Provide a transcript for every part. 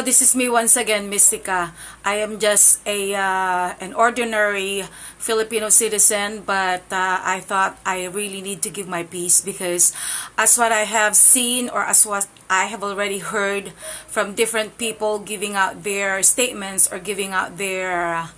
this is me once again, Mystica. I am just an ordinary Filipino citizen, but I thought I really need to give my piece because as what I have seen or as what I have already heard from different people giving out their statements or giving out their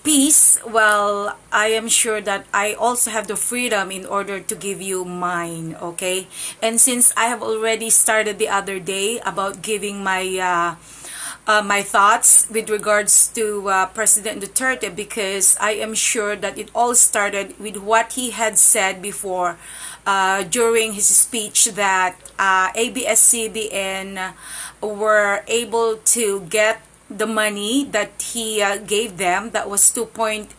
piece, well, I am sure that I also have the freedom in order to give you mine, okay? And since I have already started the other day about giving my my thoughts with regards to President Duterte, because I am sure that it all started with what he had said before during his speech that ABS-CBN were able to get the money that he gave them, that was 2.8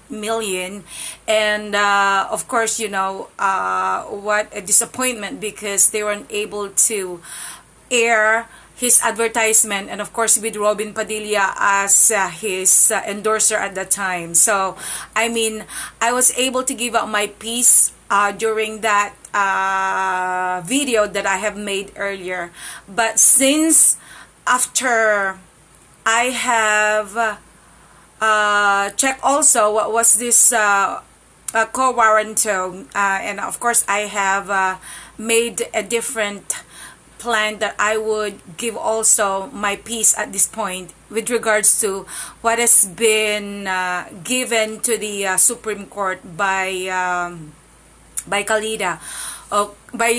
million, and of course, you know, what a disappointment because they weren't able to air his advertisement, and of course with Robin Padilla as his endorser at that time. So I mean, I was able to give out my piece during that video that I have made earlier, but since after I have checked also what was this co-warranto, and of course I have made a different plan that I would give also my piece at this point with regards to what has been given to the Supreme Court by Kalida, by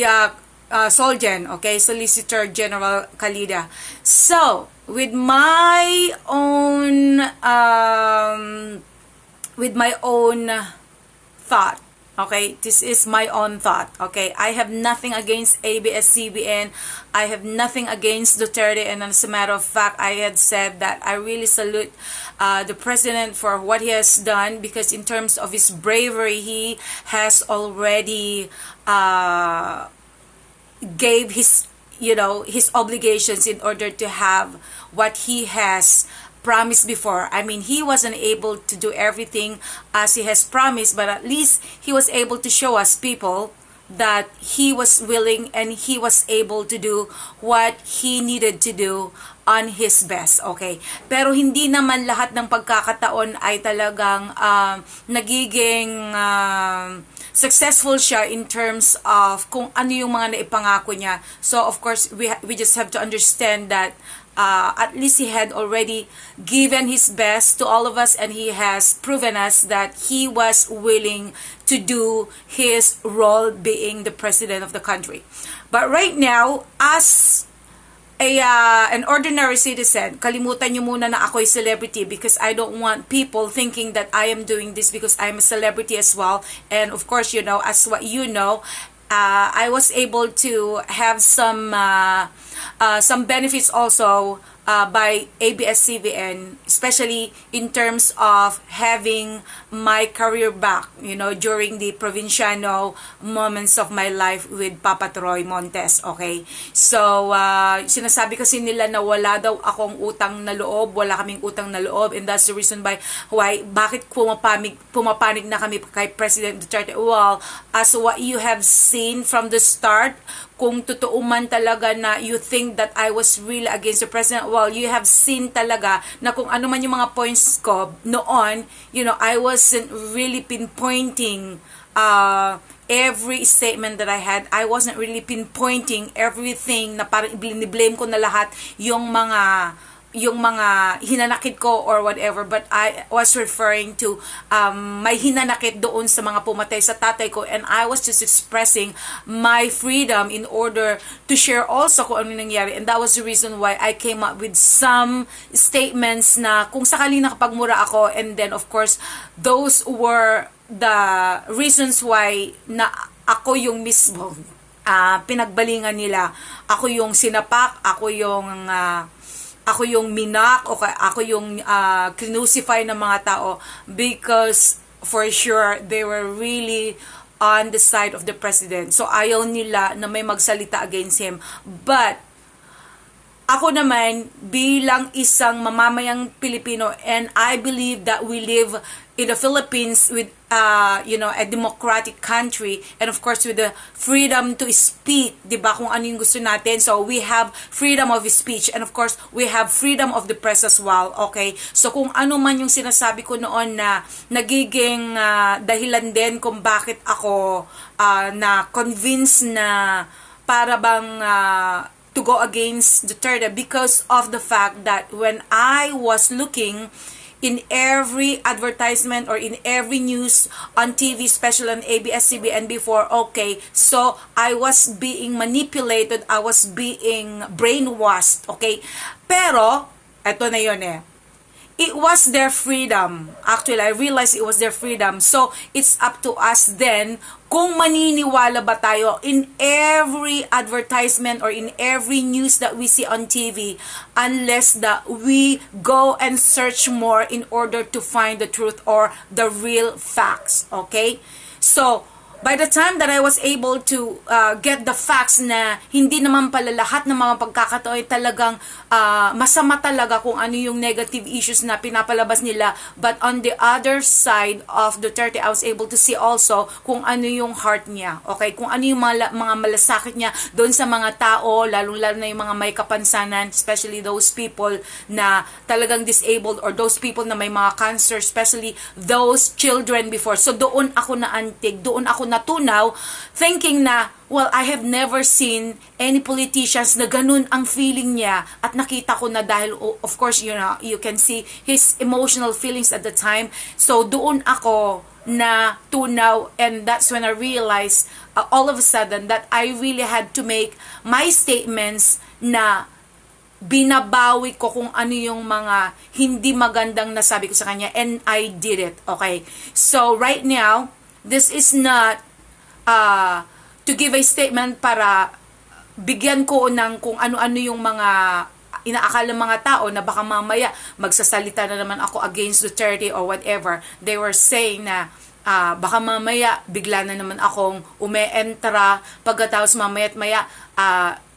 Solgen, okay, Solicitor General Kalida. So with my own thought, okay, this is my own thought, okay, I have nothing against ABS-CBN, I have nothing against Duterte, and as a matter of fact, I had said that I really salute the president for what he has done, because in terms of his bravery, he has already gave his, you know, his obligations in order to have what he has promised before. I mean, he wasn't able to do everything as he has promised, but at least he was able to show us people that he was willing and he was able to do what he needed to do on his best, okay? Pero hindi naman lahat ng pagkakataon ay talagang nagiging successful siya in terms of kung ano yung mga naipangako niya. So of course, we just have to understand that at least he had already given his best to all of us, and he has proven us that he was willing to do his role being the president of the country. But right now, as an ordinary citizen, kalimutan nyo muna na ako'y celebrity, because I don't want people thinking that I am doing this because I'm a celebrity as well. And of course, you know, as what you know, I was able to have some benefits also by ABS-CBN, especially in terms of having my career back, you know, during the provinciano moments of my life with Papa Troy Montes, okay? So, sinasabi kasi nila na wala daw akong utang na loob, wala kaming utang na loob, and that's the reason why bakit pumapanig na kami kay President Duterte. Well, as what you have seen from the start, kung totoo man talaga na you think that I was really against the president, well, you have seen talaga na kung ano man yung mga points ko noon, you know, I wasn't really pinpointing every statement that I had. I wasn't really pinpointing everything na parang blame ko na lahat yung mga hinanakit ko or whatever, but I was referring to may hinanakit doon sa mga pumatay sa tatay ko, and I was just expressing my freedom in order to share also kung ano nangyari, and that was the reason why I came up with some statements na kung sakaling nakapagmura ako, and then of course those were the reasons why na ako yung mismo pinagbalingan nila, ako yung sinapak, ako yung minak, o ako yung crucify ng mga tao, because for sure they were really on the side of the president. So ayaw nila na may magsalita against him. But ako naman, bilang isang mamamayang Pilipino, and I believe that we live in the Philippines with, a democratic country, and of course with the freedom to speak, di ba, kung ano yung gusto natin. So we have freedom of speech, and of course we have freedom of the press as well, okay? So kung ano man yung sinasabi ko noon na nagiging dahilan din kung bakit ako na convinced na para bang to go against Duterte, because of the fact that when I was looking in every advertisement or in every news on TV, especially on ABS-CBN before, okay, so I was being manipulated, I was being brainwashed, okay? Pero, eto na yun it was their freedom. Actually, I realized it was their freedom. So, it's up to us then kung maniniwala ba tayo in every advertisement or in every news that we see on TV, unless that we go and search more in order to find the truth or the real facts. Okay? So, by the time that I was able to get the facts na hindi naman pala lahat ng mga pagkakataon ay talagang masama talaga kung ano yung negative issues na pinapalabas nila. But on the other side of Duterte, I was able to see also kung ano yung heart niya. Okay? Kung ano yung mga malasakit niya doon sa mga tao, lalo-lalo na yung mga may kapansanan, especially those people na talagang disabled or those people na may mga cancer, especially those children before. So doon ako naantig, doon ako natunaw, thinking na, well, I have never seen any politicians na ganun ang feeling niya, at nakita ko na dahil, of course, you can see his emotional feelings at the time. So, doon ako na tunaw, and that's when I realized, all of a sudden, that I really had to make my statements na binabawi ko kung ano yung mga hindi magandang nasabi ko sa kanya, and I did it, okay? So, right now, this is not to give a statement para bigyan ko ng kung ano-ano yung mga inaakala mga tao na baka mamaya magsasalita na naman ako against Duterte or whatever. They were saying na baka mamaya bigla na naman akong umeentra, pagkatapos mamaya at maya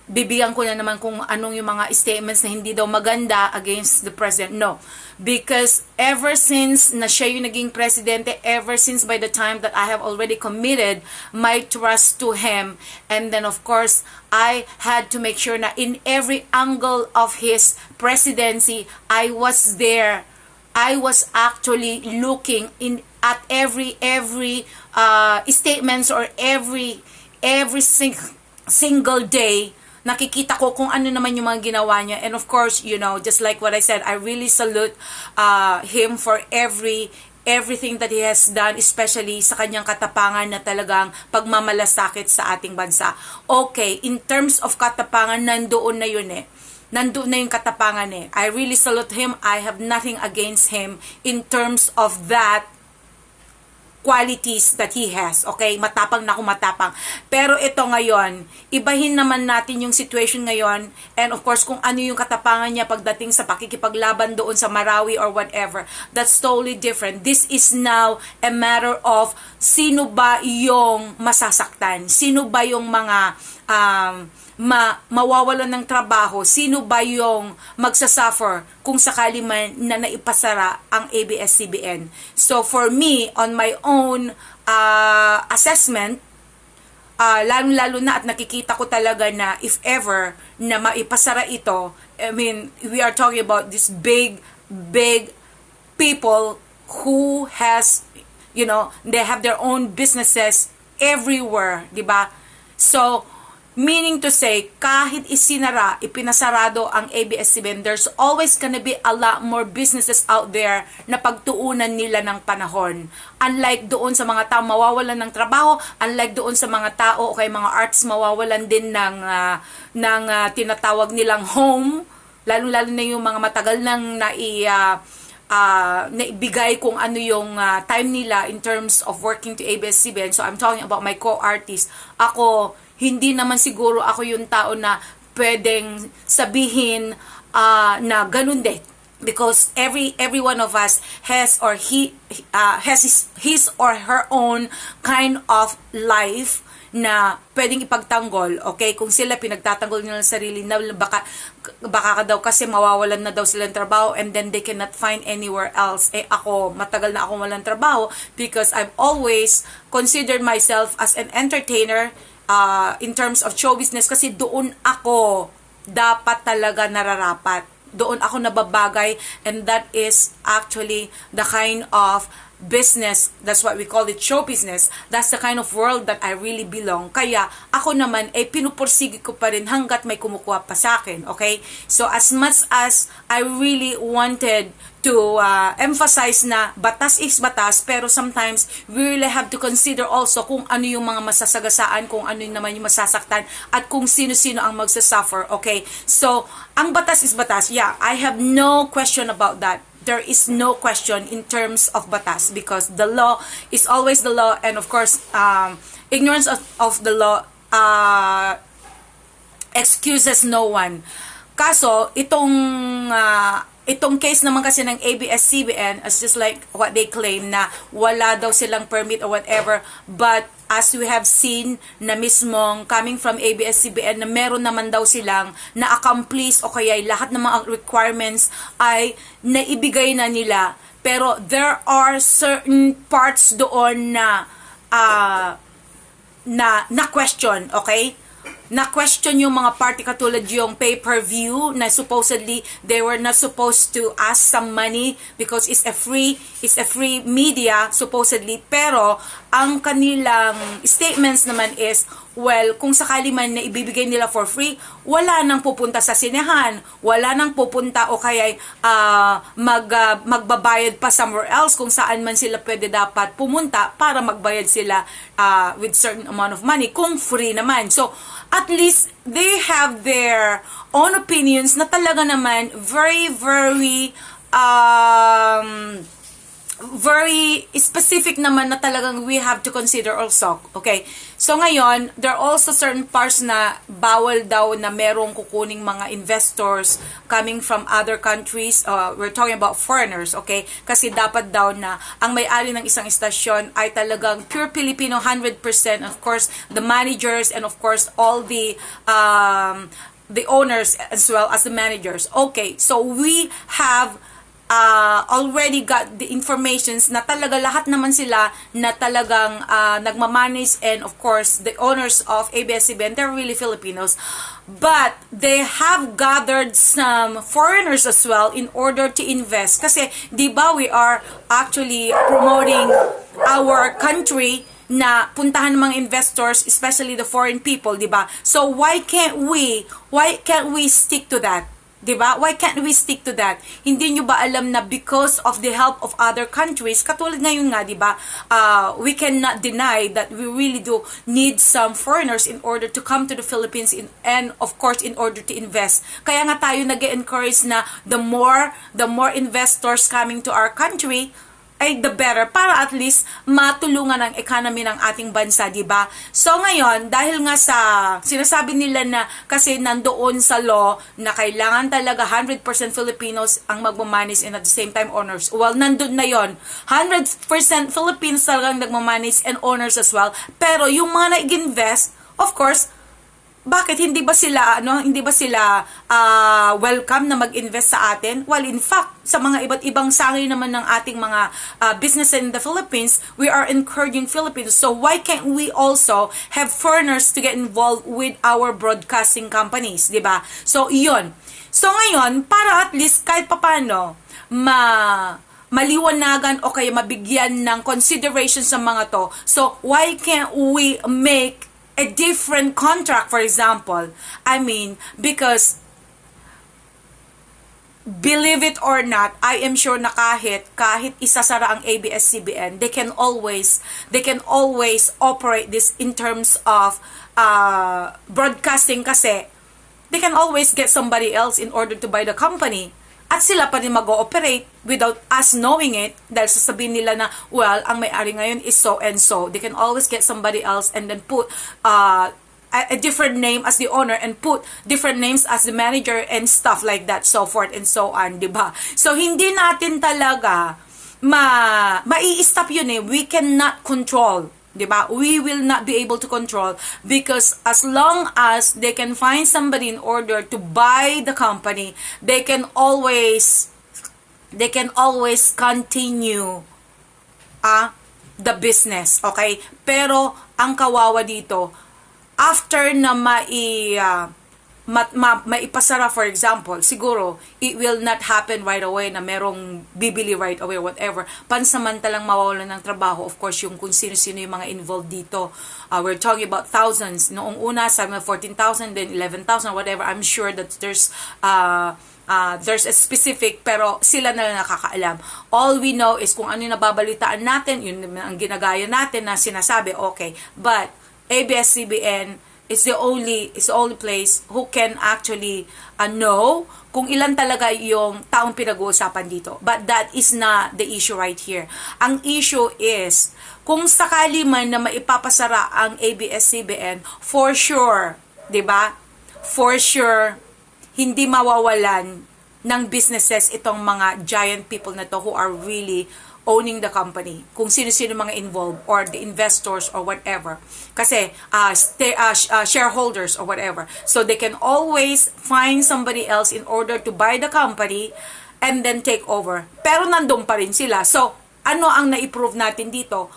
bibigyan ko na naman kung anong yung mga statements na hindi daw maganda against the president. No. Because ever since na siya yung naging presidente, ever since by the time that I have already committed my trust to him, and then of course, I had to make sure na in every angle of his presidency, I was there. I was actually looking in at every statements or every single day. Nakikita ko kung ano naman yung mga ginawa niya. And of course, just like what I said, I really salute him for everything that he has done, especially sa kanyang katapangan na talagang pagmamalasakit sa ating bansa. Okay, in terms of katapangan, nandoon na yun Nandoon na yung katapangan I really salute him. I have nothing against him in terms of that qualities that he has. Okay, matapang na ako, matapang. Pero ito ngayon, ibahin naman natin yung situation ngayon, and of course, kung ano yung katapangan niya pagdating sa pakikipaglaban doon sa Marawi or whatever, that's totally different. This is now a matter of sino ba yung masasaktan? Sino ba yung mga mawawalan ng trabaho? Sino ba yung magsasuffer kung sakali man na naipasara ang ABS-CBN? So for me, on my own assessment, lalo-lalo na at nakikita ko talaga na if ever na maipasara ito, I mean, we are talking about this big people who has, they have their own businesses everywhere, di ba? So, meaning to say, kahit ipinasarado ang ABS-CBN, there's always gonna be a lot more businesses out there na pagtuunan nila ng panahon. Unlike doon sa mga tao mawawalan ng trabaho, unlike doon sa mga tao o kay mga artists mawawalan din ng tinatawag nilang home, lalo-lalo na yung mga matagal nang naibigay kung ano yung time nila in terms of working to ABS-CBN. So I'm talking about my co-artists. Ako, hindi naman siguro ako yung tao na pwedeng sabihin na ganun din. Because every one of us has or has his or her own kind of life na pwedeng ipagtanggol, okay? Kung sila pinagtatanggol nila sa sarili na baka daw kasi mawawalan na daw silang trabaho and then they cannot find anywhere else. Ako, matagal na akong walang trabaho because I've always considered myself as an entertainer in terms of show business kasi doon ako dapat talaga nararapat. Doon ako nababagay and that is actually the kind of business, that's what we call it, show business. That's the kind of world that I really belong. Kaya ako naman pinupursige ko pa rin hanggat may kumukuha pa sa akin, okay? So as much as I really wanted to emphasize na batas is batas, pero sometimes we really have to consider also kung ano yung mga masasagasaan, kung ano yung naman yung masasaktan, at kung sino-sino ang magsasuffer, okay? So, ang batas is batas. Yeah, I have no question about that. There is no question in terms of batas because the law is always the law, and of course, ignorance of the law excuses no one. Kaso, itong case naman kasi ng ABS-CBN is just like what they claim na wala daw silang permit or whatever, but as we have seen na mismong coming from ABS-CBN na meron naman daw silang na-accomplish o kaya lahat ng mga requirements ay naibigay na nila, pero there are certain parts doon na question, okay? Na-question yung mga party katulad yung pay-per-view na supposedly they were not supposed to ask some money because it's a free media supposedly, pero ang kanilang statements naman is, well, kung sakali man na ibibigay nila for free, wala nang pupunta sa sinehan, wala nang pupunta o kaya magbabayad pa somewhere else kung saan man sila pwede dapat pumunta para magbayad sila with certain amount of money kung free naman. So, at least they have their own opinions na talaga naman very specific naman na talagang we have to consider also. Okay? So ngayon, there are also certain parts na bawal daw na merong kukuning mga investors coming from other countries. We're talking about foreigners, okay? Kasi dapat daw na ang may-ari ng isang istasyon ay talagang pure Filipino 100%. Of course, the managers and of course all the owners as well as the managers. Okay, so we have already got the informations na talaga lahat naman sila na talagang nagmamanage, and of course the owners of ABS-CBN, they're really Filipinos, but they have gathered some foreigners as well in order to invest kasi di ba we are actually promoting our country na puntahan ng mga investors, especially the foreign people, di ba? So why can't we stick to that? Diba? Why can't we stick to that? Hindi nyo ba alam na because of the help of other countries, katulad ngayon nga, diba? We cannot deny that we really do need some foreigners in order to come to the Philippines and of course in order to invest. Kaya nga tayo nag-encourage na the more investors coming to our country, ay the better para at least matulungan ang economy ng ating bansa, di ba? So ngayon, dahil nga sa sinasabi nila na kasi nandoon sa law na kailangan talaga 100% Filipinos ang magmamanage and at the same time owners. Well, nandun na yon. 100% Filipinos talagang nagmamanage and owners as well. Pero yung mga nag-invest, of course, bakit hindi ba sila welcome na mag-invest sa atin? Well, in fact, sa mga iba't ibang sangay naman ng ating mga business in the Philippines, we are encouraging Filipinos. So why can't we also have foreigners to get involved with our broadcasting companies, 'di ba? So iyon. So ngayon, para at least kahit papaano maliwanagan o kaya mabigyan ng consideration sa mga to. So why can't we make a different contract, for example? I mean, because believe it or not, I am sure na kahit isasara ang ABS-CBN, they can always operate this in terms of broadcasting kasi they can always get somebody else in order to buy the company. At sila pa rin mag-ooperate without us knowing it dahil sasabihin nila na, well, ang may-ari ngayon is so and so. They can always get somebody else and then put a different name as the owner and put different names as the manager and stuff like that, so forth and so on, diba? So, hindi natin talaga mai-stop yun eh. We cannot control. Diba? We will not be able to control because as long as they can find somebody in order to buy the company, they can always continue the business, okay? Pero ang kawawa dito, after na maipasara, for example, siguro, it will not happen right away na merong bibili right away, whatever. Pansamantalang mawawalan ng trabaho, of course, yung kung sino-sino yung mga involved dito. We're talking about thousands. Noong una, sabi na 14,000, then 11,000, whatever. I'm sure that there's a specific, pero sila na lang nakakaalam. All we know is kung ano yung nababalitaan natin, yun ang ginagaya natin na sinasabi, okay. But, ABS-CBN is the only place who can actually know kung ilan talaga yung taong pinag-uusapan dito. But that is not the issue right here. Ang issue is, kung sakali man na maipapasara ang ABS-CBN, for sure, di ba? For sure, hindi mawawalan ng businesses itong mga giant people na to who are really owning the company, kung sino-sino mga involved or the investors or whatever, kasi shareholders or whatever, so they can always find somebody else in order to buy the company and then take over, pero nandun pa rin sila. So ano ang na-improve natin dito?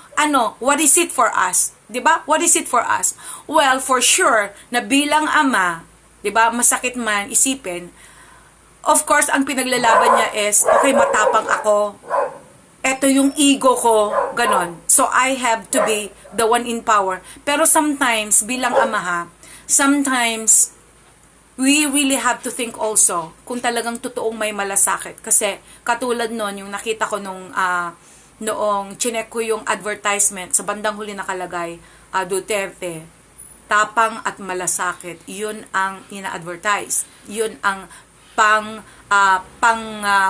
What is it for us? Diba? What is it for us? Well, for sure na bilang ama, diba, masakit man isipin, of course ang pinaglalaban niya is, okay, matapang ako, eto yung ego ko, ganon. So, I have to be the one in power. Pero sometimes, bilang amaha, sometimes, we really have to think also kung talagang totoong may malasakit. Kasi, katulad nun, yung nakita ko noong chinek ko yung advertisement, sa bandang huli nakalagay, Duterte, tapang at malasakit. Yun ang ina-advertise. Yun ang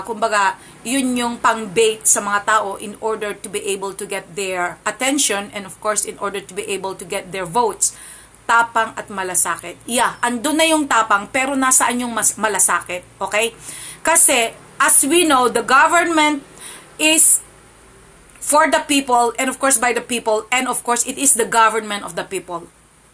kumbaga, yun yung pang-bait sa mga tao in order to be able to get their attention and of course, in order to be able to get their votes. Tapang at malasakit. Yeah, andun na yung tapang, pero nasaan yung malasakit? Okay? Kasi, as we know, the government is for the people and of course by the people and of course, it is the government of the people.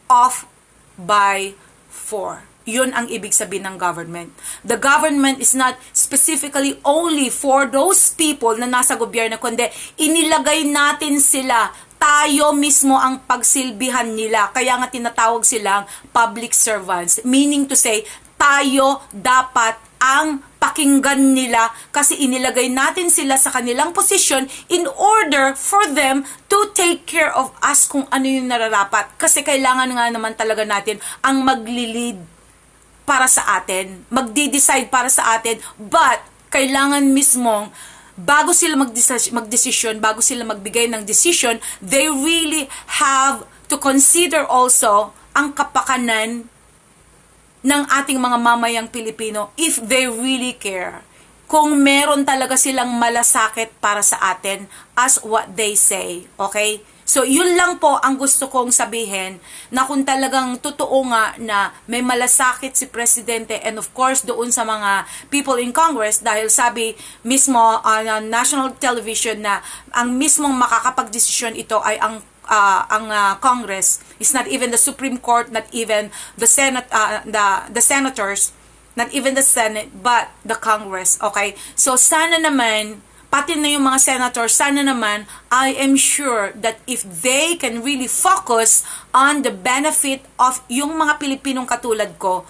Of, by, for. Yun ang ibig sabihin ng government. The government is not specifically only for those people na nasa gobyerno, kundi inilagay natin sila, tayo mismo ang pagsilbihan nila. Kaya nga tinatawag silang public servants. Meaning to say, tayo dapat ang pakinggan nila kasi inilagay natin sila sa kanilang posisyon in order for them to take care of us kung ano yung nararapat. Kasi kailangan nga naman talaga natin ang maglilid para sa atin, magdi-decide para sa atin, but kailangan mismong bago sila magdesisyon, bago sila magbigay ng decision, they really have to consider also ang kapakanan ng ating mga mamayang Pilipino if they really care. Kung meron talaga silang malasakit para sa atin as what they say, okay? So, yun lang po ang gusto kong sabihin na kung talagang totoo nga na may malasakit si Presidente and of course doon sa mga people in Congress dahil sabi mismo on national television na ang mismong makakapagdesisyon ito ay ang Congress. It's not even the Supreme Court, not even the Senate, the senators, not even the Senate, but the Congress. Okay? So, sana naman pati na yung mga senators, sana naman, I am sure that if they can really focus on the benefit of yung mga Pilipinong katulad ko,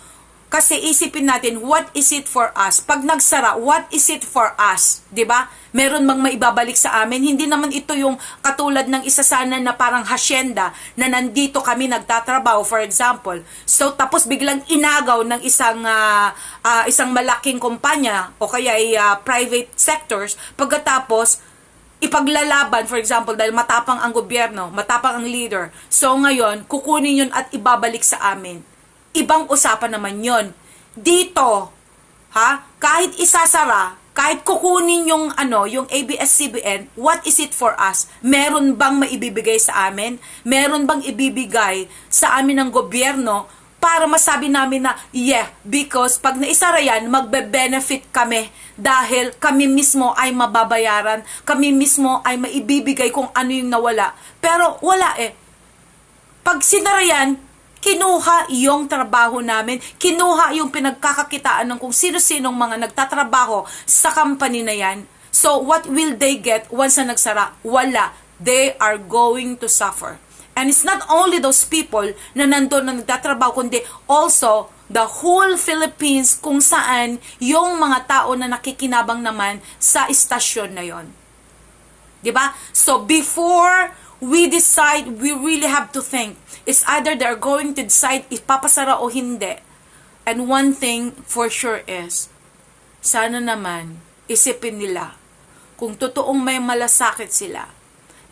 kasi isipin natin, what is it for us? Pag nagsara, what is it for us? 'Di ba? Meron bang maibabalik sa amin? Hindi naman ito yung katulad ng isa sana na parang hacienda na nandito kami nagtatrabaho, for example. So, tapos biglang inagaw ng isang malaking kumpanya o kaya ay private sectors. Pagkatapos, ipaglalaban, for example, dahil matapang ang gobyerno, matapang ang leader. So, ngayon, kukunin yun at ibabalik sa amin. Ibang usapan naman yon. Dito, kahit isasara, kahit kukunin yung ABS-CBN, what is it for us? Meron bang maibibigay sa amin? Meron bang ibibigay sa amin ng gobyerno para masabi namin na, yeah, because pag naisara yan, magbe-benefit kami dahil kami mismo ay mababayaran, kami mismo ay maibibigay kung ano yung nawala. Pero wala eh. Pag sinara yan, kinuha yung trabaho namin, kinuha yung pinagkakakitaan ng kung sino-sinong mga nagtatrabaho sa company na yan. So, what will they get once na nagsara? Wala. They are going to suffer. And it's not only those people na nandun na nagtatrabaho, kundi also the whole Philippines kung saan yung mga tao na nakikinabang naman sa istasyon na yon. Diba? So before we decide, we really have to think. It's either they're going to decide if papasara o hindi. And one thing for sure is, sana naman isipin nila kung totoong may malasakit sila,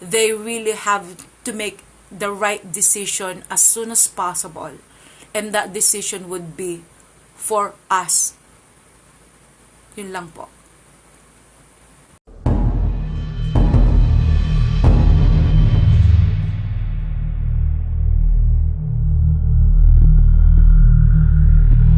they really have to make the right decision as soon as possible. And that decision would be for us. Yun lang po.